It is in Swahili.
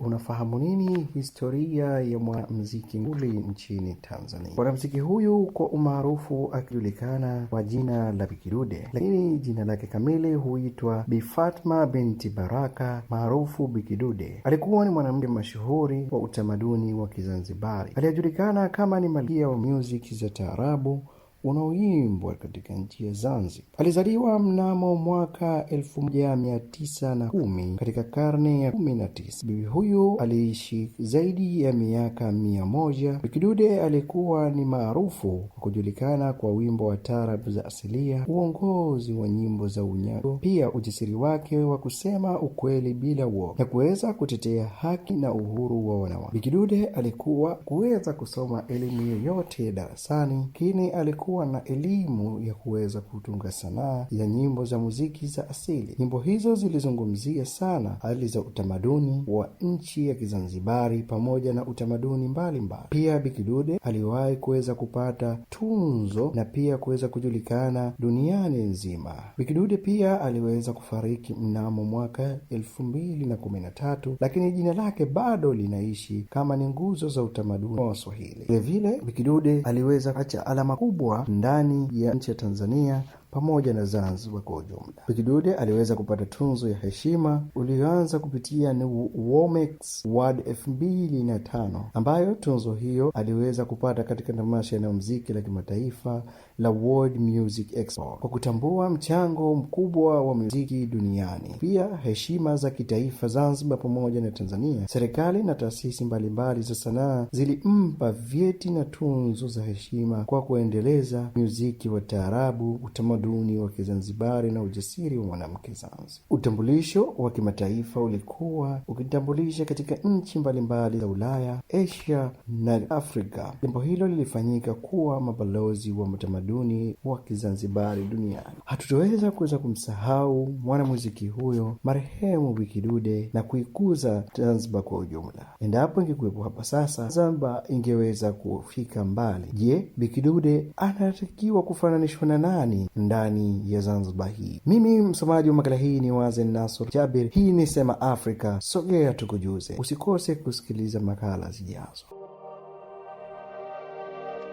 Unafahamu nini historia ya mwanamuziki nguli nchini Tanzania? Mwanamuziki huyu kwa umaarufu akijulikana kwa jina la Bi Kidude, lakini jina lake kamili huitwa Bi Fatma binti Baraka maarufu Bi Kidude. Alikuwa ni mwanamke mashuhuri wa utamaduni wa Kizanzibari aliyejulikana kama ni malkia wa music za taarabu unaoimbwa katika nchi ya Zanzibar. Alizaliwa mnamo mwaka 1910 katika karne ya 19. Bibi huyu aliishi zaidi ya miaka 100. Bi Kidude alikuwa ni maarufu kwa kujulikana kwa wimbo wa taarabu za asilia, uongozi wa nyimbo za unyago, pia ujasiri wake wa kusema ukweli bila uoga na kuweza kutetea haki na uhuru wa wanawake. Bi Kidude alikuwa kuweza kusoma elimu yoyote darasani, lakini alikuwa na elimu ya kuweza kutunga sanaa ya nyimbo za muziki za asili. Nyimbo hizo zilizungumzia sana hali za utamaduni wa nchi ya Kizanzibari pamoja na utamaduni mbalimbali. Pia Bi Kidude aliwahi kuweza kupata tunzo na pia kuweza kujulikana duniani nzima. Bi Kidude pia aliweza kufariki mnamo mwaka 2013, lakini jina lake bado linaishi kama ni nguzo za utamaduni wa Waswahili. Vile vile Bi Kidude aliweza kuacha alama kubwa ndani ya nchi ya Tanzania pamoja na Zanzibar kwa ujumla. Bi Kidude aliweza kupata tunzo ya heshima ulioanza kupitia ni Womex Award 2005, ambayo tunzo hiyo aliweza kupata katika tamasha la muziki la kimataifa la World Music Expo kwa kutambua mchango mkubwa wa muziki duniani. Pia heshima za kitaifa Zanzibar pamoja na Tanzania, serikali na taasisi mbalimbali za sanaa zilimpa vyeti na tunzo za heshima kwa kuendeleza muziki wa taarabu, utamaduni wa Kizanzibari na ujasiri wa mwanamke Zanzibar. Utambulisho wa kimataifa ulikuwa ukitambulisha katika nchi mbalimbali za Ulaya, Asia na Afrika. Jambo hilo lilifanyika kuwa mabalozi wa utamaduni wa Kizanzibari duniani. Hatutoweza kuweza kumsahau mwanamuziki huyo marehemu Bi Kidude na kuikuza Zanzibar kwa ujumla. Endapo ingekuwepo hapa sasa, Zanzibar ingeweza kufika mbali. Je, Bi Kidude anatakiwa kufananishwa na nani ndani ya Zanzibar hii? Mimi msomaji wa makala hii ni Wazen Nasor Jabir. Hii ni Sema Africa, sogea tukujuze. Usikose kusikiliza makala zijazo.